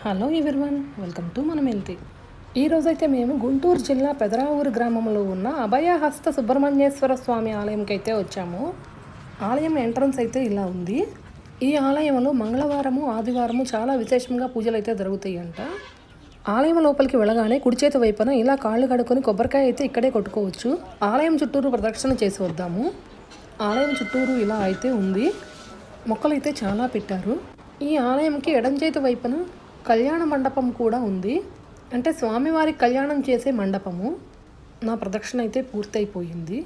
Hello everyone, welcome to మనం healthy. ఈరోజైతే మేము గుంటూరు జిల్లా పెదరావూరు గ్రామంలో ఉన్న అభయహస్త సుబ్రహ్మణ్యేశ్వర స్వామి ఆలయంకి అయితే వచ్చాము. ఆలయం ఎంట్రన్స్ అయితే ఇలా ఉంది. ఈ ఆలయంలో మంగళవారము ఆదివారము చాలా విశేషంగా పూజలు అయితే జరుగుతాయంట. ఆలయం లోపలికి వెళ్ళగానే కుడి చేతి వైపున ఇలా కాళ్ళు కడుక్కొని కొబ్బరికాయ అయితే ఇక్కడే కొట్టుకోవచ్చు. ఆలయం చుట్టూరు ప్రదక్షిణ చేసి వద్దాము. ఆలయం చుట్టూరు ఇలా అయితే ఉంది. మొక్కలు అయితే చాలా పెట్టారు. ఈ ఆలయంకి ఎడం చేతి వైపున కళ్యాణ మండపం కూడా ఉంది. అంటే స్వామివారి కళ్యాణం చేసే మండపము. నా ప్రదక్షిణ అయితే పూర్తయిపోయింది.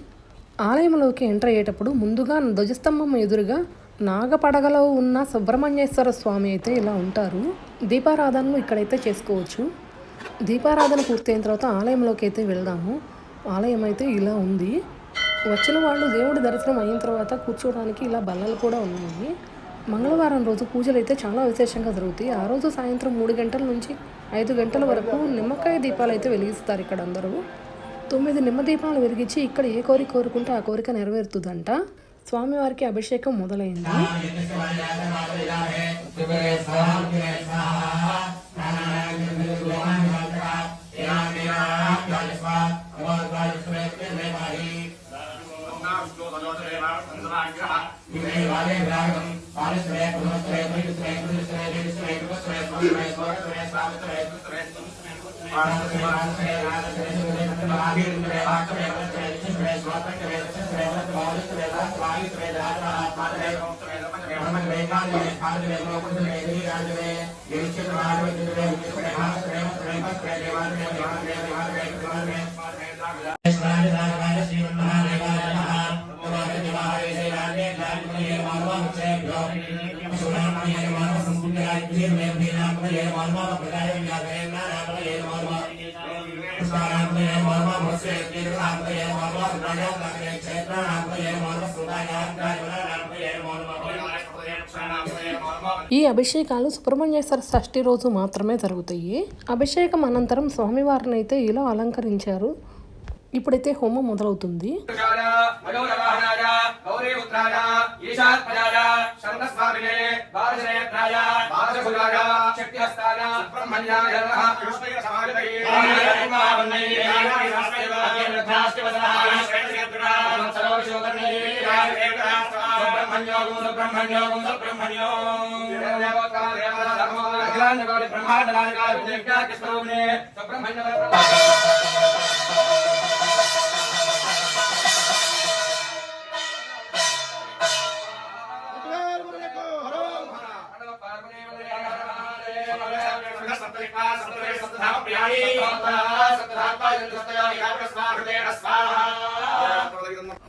ఆలయంలోకి ఎంటర్ అయ్యేటప్పుడు ముందుగా ధ్వజస్తంభం ఎదురుగా నాగపడగలో ఉన్న సుబ్రహ్మణ్యేశ్వర స్వామి అయితే ఇలా ఉంటారు. దీపారాధనలు ఇక్కడైతే చేసుకోవచ్చు. దీపారాధన పూర్తయిన తర్వాత ఆలయంలోకి అయితే వెళ్దాము. ఆలయం అయితే ఇలా ఉంది. వచ్చిన వాళ్ళు దేవుడి దర్శనం అయిన తర్వాత కూర్చోవడానికి ఇలా బల్లలు కూడా ఉన్నాయి. మంగళవారం రోజు పూజలు అయితే చాలా విశేషంగా జరుగుతాయి. ఆ రోజు సాయంత్రం 3 గంటల నుంచి 5 గంటల వరకు నిమ్మకాయ దీపాలు అయితే వెలిగిస్తారు. ఇక్కడ అందరూ 9 నిమ్మ దీపాలు వెలిగించి ఇక్కడ ఏ కోరిక కోరుకుంటే ఆ కోరిక నెరవేరుతుందంట. స్వామివారికి అభిషేకం మొదలైంది. ఈ అభిషేకాలు సుబ్రహ్మణ్యేశ్వర షష్ఠి రోజు మాత్రమే జరుగుతాయి. అభిషేకం అనంతరం స్వామివారిని అయితే ఇలా అలంకరించారు. ఇప్పుడైతే హోమం మొదలవుతుంది.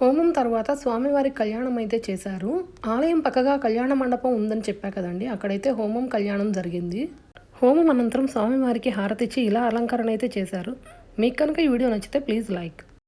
హోమం తర్వాత స్వామివారి కళ్యాణం అయితే చేశారు. ఆలయం పక్కగా కళ్యాణ మండపం ఉందని చెప్పా కదండి, అక్కడైతే హోమం కళ్యాణం జరిగింది. హోమం అనంతరం స్వామివారికి హారతిచ్చి ఇలా అలంకరణ అయితే చేశారు. మీకు కనుక ఈ వీడియో నచ్చితే ప్లీజ్ లైక్.